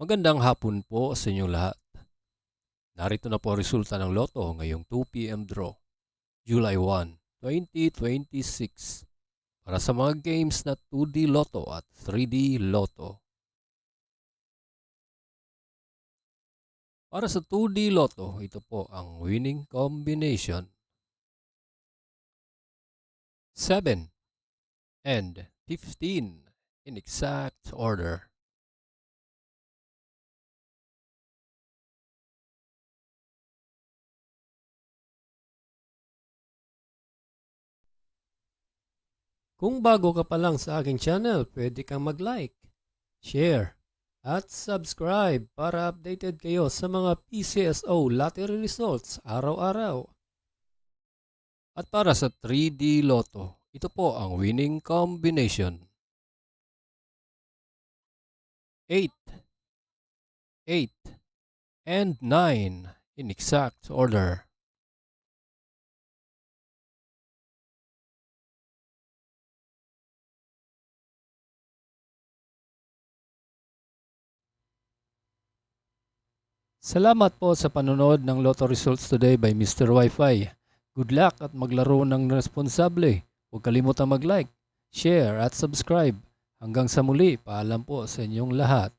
Magandang hapon po sa inyong lahat. Narito na po ang resulta ng Lotto ngayong 2 p.m. draw, July 1, 2026 para sa mga games na 2D Lotto at 3D Lotto. Para sa 2D Lotto, ito po ang winning combination: 7 and 15 in exact order. Kung bago ka pa lang sa aking channel, pwede kang mag-like, share, at subscribe para updated kayo sa mga PCSO lottery results araw-araw. At para sa 3D Lotto, ito po ang winning combination: 8, 8, and 9 in exact order. Salamat po sa panonood ng Lotto Results Today by Mr. Wi-Fi. Good luck at maglaro ng responsable. Huwag kalimutang mag-like, share at subscribe. Hanggang sa muli, paalam po sa inyong lahat.